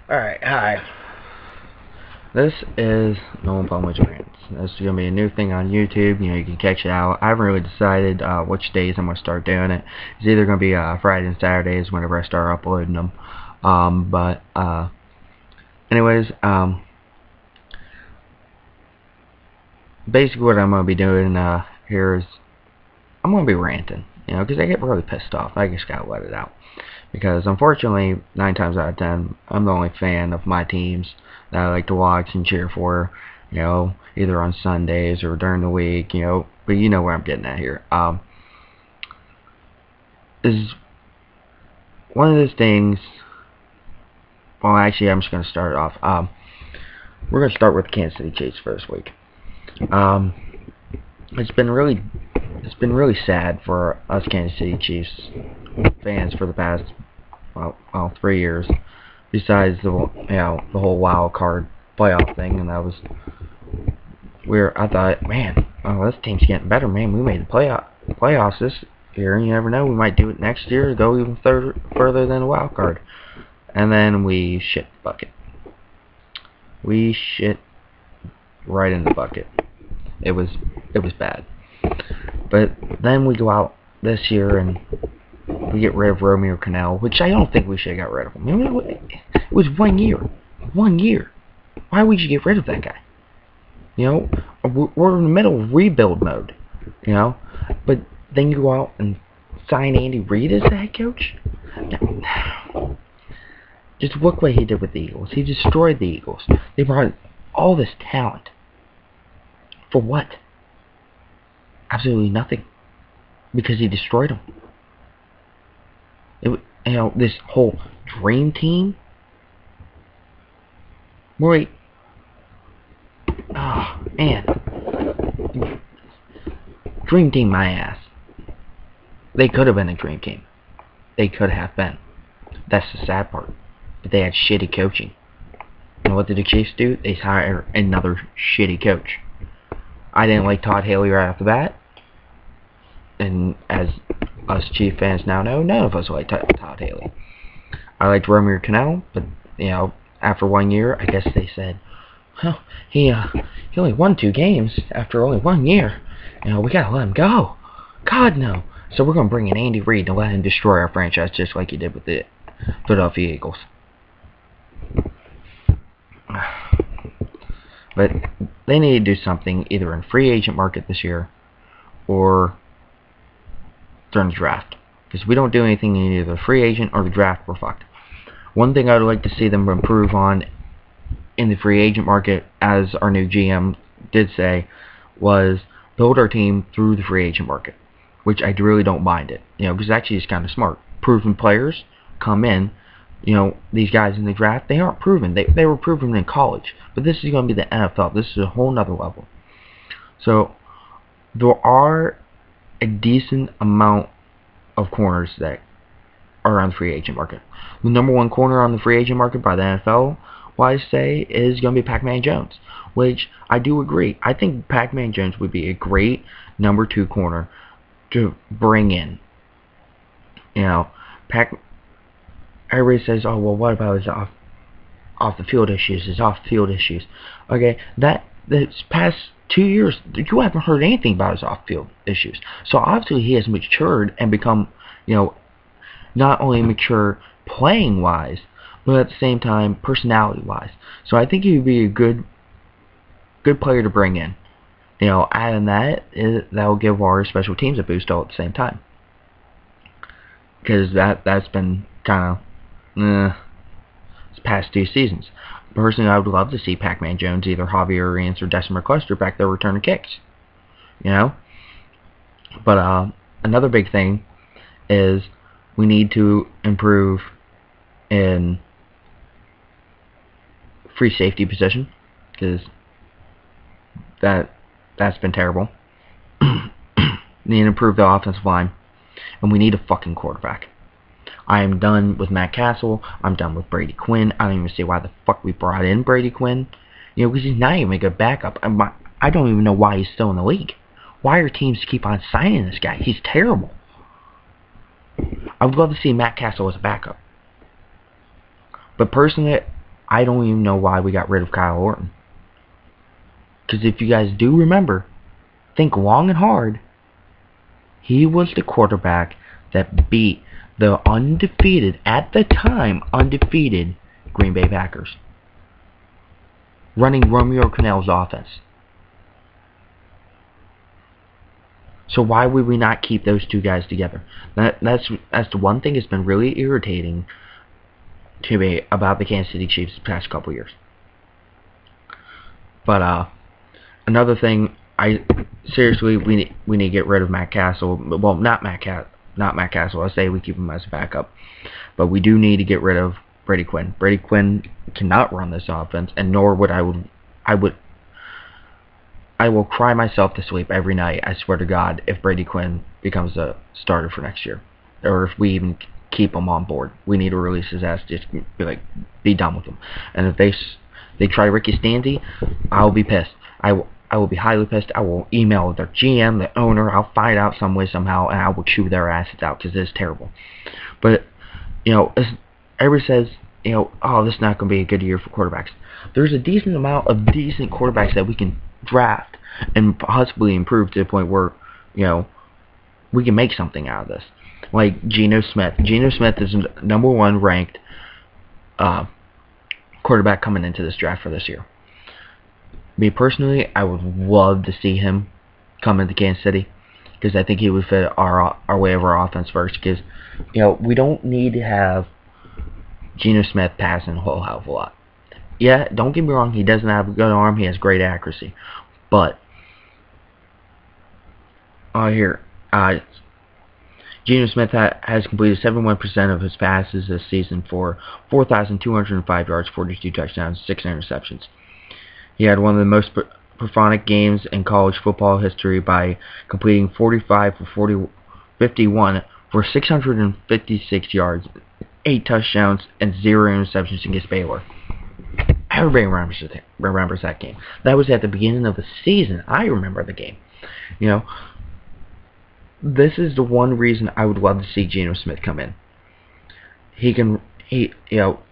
Alright, hi. This is Nolan with Rants. This is going to be a new thing on YouTube. You can catch it out. I haven't really decided which days I'm going to start doing it. It's either going to be Friday and Saturdays whenever I start uploading them. Anyways, basically what I'm going to be doing here is I'm going to be ranting. Because I get really pissed off. I just got to let it out. Because unfortunately, 9 times out of 10, I'm the only fan of my teams that I like to watch and cheer for, either on Sundays or during the week, but you know where I'm getting at here. Is one of those things, well actually I'm just going to start it off. We're going to start with Kansas City Chiefs for this week. It's been really sad for us Kansas City Chiefs fans for the past 3 years. Besides the whole wild card playoff thing, and that was where I thought, man, this team's getting better, man. We made the playoffs this year, and you never know, we might do it next year, go even further than the wild card. And then we shit the bucket. We shit right in the bucket. It was bad. But then we go out this year and we get rid of Romeo Crennel, which I don't think we should have got rid of him. It was 1 year. 1 year. Why would you get rid of that guy? We're in the middle of rebuild mode. But then you go out and sign Andy Reid as the head coach? Just look what he did with the Eagles. He destroyed the Eagles. They brought all this talent. For what? Absolutely nothing. Because he destroyed them. This whole dream team. Wait. Oh, man. Dream team, my ass. They could have been a dream team. They could have been. That's the sad part. But they had shitty coaching. And what did the Chiefs do? They hired another shitty coach. I didn't like Todd Haley right off the bat. And as us Chief fans now know, none of us like Todd Haley. I liked Romeo Crennel, but after 1 year, I guess they said, well, he only won 2 games after only 1 year. We gotta let him go. God no. So we're gonna bring in Andy Reid to let him destroy our franchise just like he did with the Philadelphia Eagles. But they need to do something either in free agent market this year or during the draft. Because if we don't do anything in either the free agent or the draft, we're fucked. One thing I would like to see them improve on in the free agent market, as our new GM did say, was build our team through the free agent market. Which I really don't mind it. Because actually it's kind of smart. Proven players come in. These guys in the draft, they aren't proven. They were proven in college. But this is going to be the NFL. This is a whole nother level. So, there are a decent amount of corners that are on the free agent market. The number 1 corner on the free agent market by the NFL, I say, is going to be Pac-Man Jones. Which, I do agree. I think Pac-Man Jones would be a great number 2 corner to bring in. Everybody says, oh, well, what about his off the field issues, his off field issues? Okay, this past 2 years, you haven't heard anything about his off field issues. So obviously he has matured and become, not only mature playing wise, but at the same time personality wise. So I think he would be a good player to bring in. Adding that will give our special teams a boost all at the same time. Because that's been kind of this past 2 seasons. Personally, I would love to see Pac-Man Jones, either Javier Arians or Desmond McCluster back there returning kicks. But another big thing is we need to improve in free safety position, because that's been terrible. We need to improve the offensive line, and we need a fucking quarterback. I am done with Matt Castle. I'm done with Brady Quinn. I don't even see why the fuck we brought in Brady Quinn. Because he's not even a good backup. I don't even know why he's still in the league. Why are teams keep on signing this guy? He's terrible. I would love to see Matt Castle as a backup. But personally, I don't even know why we got rid of Kyle Orton. Because if you guys do remember, think long and hard, he was the quarterback that beat the undefeated, at the time, undefeated Green Bay Packers, running Romeo Crennel's offense. So why would we not keep those two guys together? That's the one thing that's been really irritating to me about the Kansas City Chiefs the past couple years. But another thing, seriously, we need to get rid of Matt Castle. Well, not Matt Castle. I say we keep him as a backup, but we do need to get rid of Brady Quinn. Brady Quinn cannot run this offense, and nor would I will cry myself to sleep every night, I swear to God, if Brady Quinn becomes a starter for next year, or if we even keep him on board. We need to release his ass. Just be done with him. And if they try Ricky Stanzi, I'll be pissed. I will be highly pissed. I will email their GM, the owner. I'll find out some way, somehow, and I will chew their asses out, because it's terrible. But, everybody says, oh, this is not going to be a good year for quarterbacks. There's a decent amount of decent quarterbacks that we can draft and possibly improve to the point where, we can make something out of this. Like Geno Smith. Geno Smith is number 1 ranked quarterback coming into this draft for this year. Me personally, I would love to see him come into Kansas City, because I think he would fit our way of our offense first. Because we don't need to have Geno Smith passing a whole hell of a lot. Yeah, don't get me wrong, he doesn't have a good arm, he has great accuracy. But Geno Smith has completed 71% of his passes this season for 4,205 yards, 42 touchdowns, 6 interceptions. He had one of the most prophonic games in college football history by completing 45 for 51 for 656 yards, 8 touchdowns, and 0 interceptions against Baylor. Everybody remembers that game. That was at the beginning of the season. I remember the game. This is the one reason I would love to see Geno Smith come in.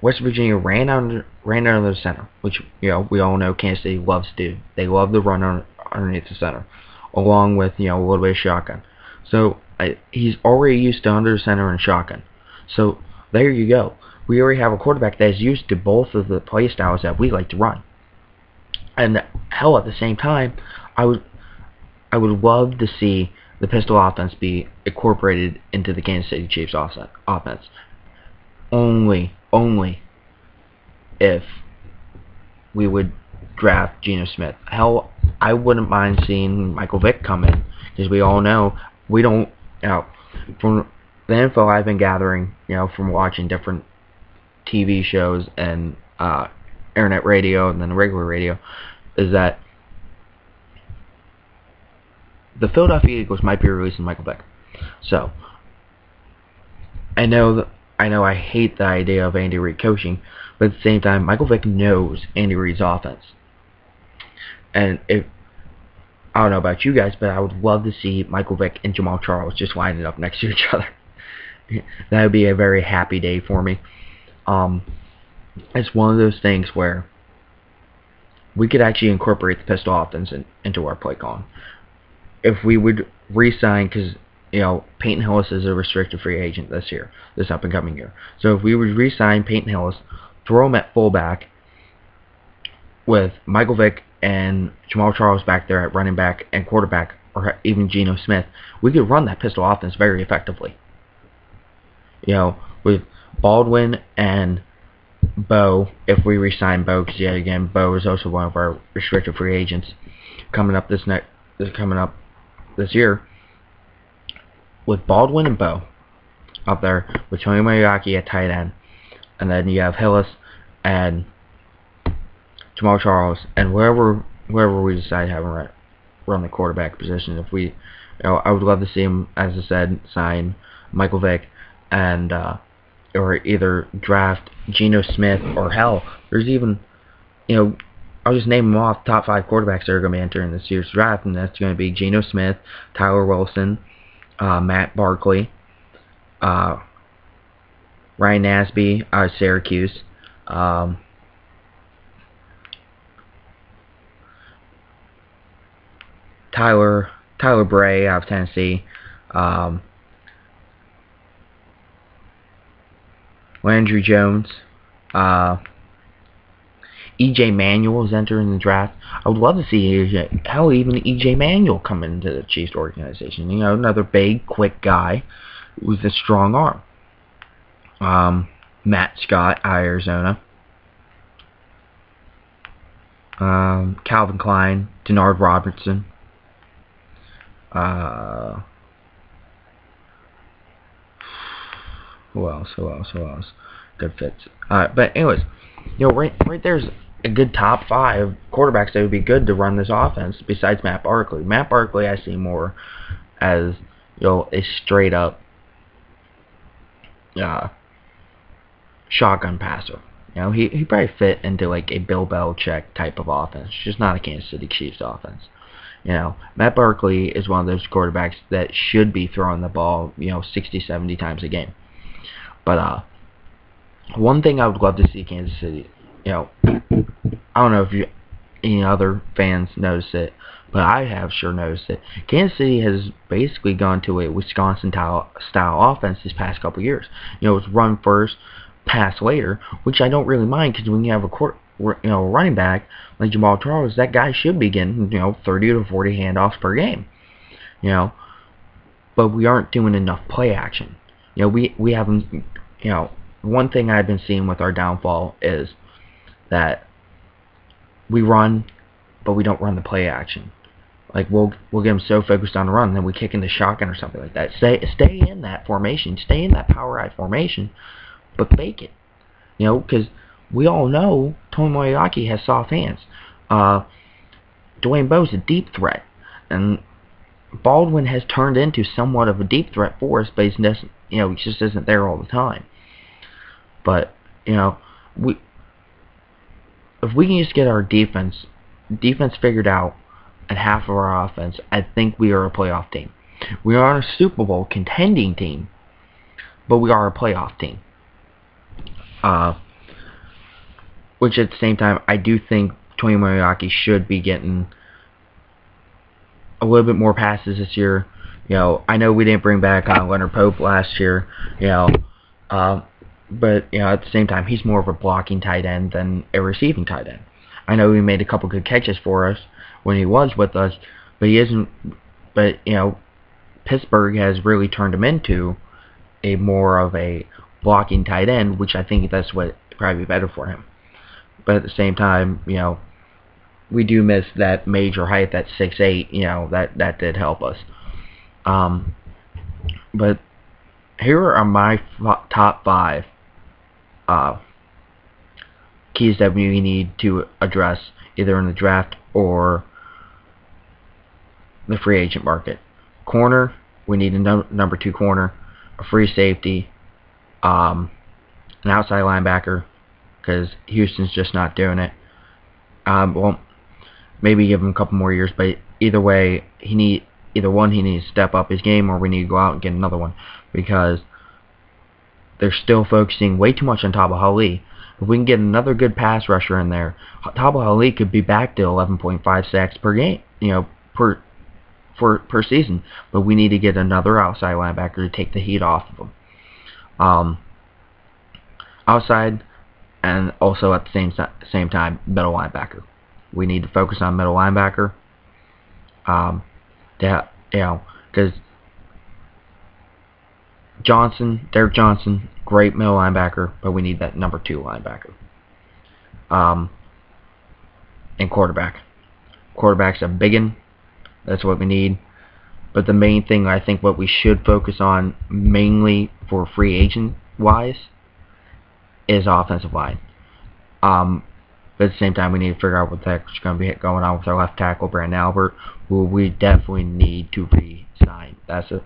West Virginia ran under the center, which, we all know Kansas City loves to do. They love to run underneath the center, along with, a little bit of shotgun. So, he's already used to under the center and shotgun. So, there you go. We already have a quarterback that is used to both of the play styles that we like to run. And hell, at the same time, I would love to see the pistol offense be incorporated into the Kansas City Chiefs offense. Only if we would draft Geno Smith. Hell, I wouldn't mind seeing Michael Vick come in, because we all know we don't. From the info I've been gathering, from watching different TV shows and internet radio and then regular radio, is that the Philadelphia Eagles might be releasing Michael Vick. So, I know I hate the idea of Andy Reid coaching, but at the same time, Michael Vick knows Andy Reid's offense. And I don't know about you guys, but I would love to see Michael Vick and Jamal Charles just lining up next to each other. That would be a very happy day for me. It's one of those things where we could actually incorporate the pistol offense into our play calling. If we would re-sign, because Peyton Hillis is a restricted free agent this up and coming year. So if we would re-sign Peyton Hillis, throw him at fullback with Michael Vick and Jamal Charles back there at running back and quarterback, or even Geno Smith, we could run that pistol offense very effectively. With Baldwin and Bo, if we re-sign Bo, because yet again, Bo is also one of our restricted free agents coming up this year. With Baldwin and Bo up there, with Tony Mariaki at tight end, and then you have Hillis and Jamal Charles, and wherever we decide to have him run the quarterback position. If we, I would love to see him, as I said, sign Michael Vick, and or either draft Geno Smith, or hell, there's even, I'll just name them off, top 5 quarterbacks that are going to be entering this year's draft, and that's going to be Geno Smith, Tyler Wilson, Matt Barkley, Ryan Nasby out of Syracuse, Tyler Bray out of Tennessee. Landry Jones. E.J. Manuel is entering the draft. I would love to see even E.J. Manuel come into the Chiefs organization. Another big, quick guy with a strong arm. Matt Scott, Arizona. Calvin Klein, Denard Robertson. Who else? Good fits. But anyways, right there's a good top 5 quarterbacks that would be good to run this offense besides Matt Barkley. Matt Barkley I see more as a straight up shotgun passer. He probably fit into like a Bill Belichick type of offense, just not a Kansas City Chiefs offense. Matt Barkley is one of those quarterbacks that should be throwing the ball 60, 70 times a game. But one thing I would love to see Kansas City, I don't know if any other fans notice it, but I have sure noticed it. Kansas City has basically gone to a Wisconsin-style offense these past couple years. It's run first, pass later, which I don't really mind because when you have a running back like Jamal Charles, that guy should be getting 30 to 40 handoffs per game. But we aren't doing enough play action. We haven't. One thing I've been seeing with our downfall is that we run, but we don't run the play action. Like we'll get them so focused on the run, then we kick in the shotgun or something like that. Stay in that formation, stay in that power eye formation, but fake it. Because we all know Tony Moeaki has soft hands. Dwayne Bowe's a deep threat, and Baldwin has turned into somewhat of a deep threat for us, but he just isn't there all the time. But if we can just get our defense figured out and half of our offense, I think we are a playoff team. We aren't a Super Bowl contending team, but we are a playoff team. Which at the same time, I do think Tony Moeaki should be getting a little bit more passes this year. I know we didn't bring back Leonard Pope last year. But at the same time, he's more of a blocking tight end than a receiving tight end. I know he made a couple good catches for us when he was with us, but he isn't. But Pittsburgh has really turned him into a more of a blocking tight end, which I think that's what probably be better for him. But at the same time, we do miss that major height, that 6'8", that did help us. But here are my top 5 keys that we need to address either in the draft or the free agent market. Corner, we need a number 2 corner, a free safety, an outside linebacker, because Houston's just not doing it. Well, maybe give him a couple more years, but either way, he needs to step up his game, or we need to go out and get another one, because they're still focusing way too much on Taba Ali. If we can get another good pass rusher in there, Taba Ali could be back to 11.5 sacks per game, per season. But we need to get another outside linebacker to take the heat off of him. Outside, and also at the same time, middle linebacker. We need to focus on middle linebacker. Because Derek Johnson, great middle linebacker, but we need that number 2 linebacker. And quarterback. Quarterback's a biggin'. That's what we need. But the main thing I think what we should focus on mainly for free agent wise is offensive line. But at the same time, we need to figure out what the heck's going to be going on with our left tackle, Brandon Albert, who we definitely need to re-sign. That's a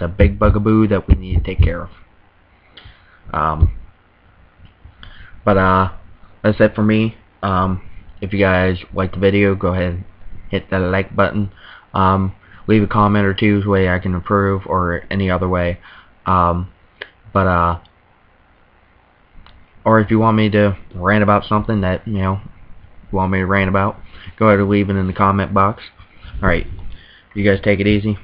big bugaboo that we need to take care of. But that's it for me. If you guys like the video, go ahead and hit that like button. Leave a comment or two, way I can improve, or any other way. Or if you want me to rant about something that you want me to rant about, go ahead and leave it in the comment box. Alright, you guys take it easy.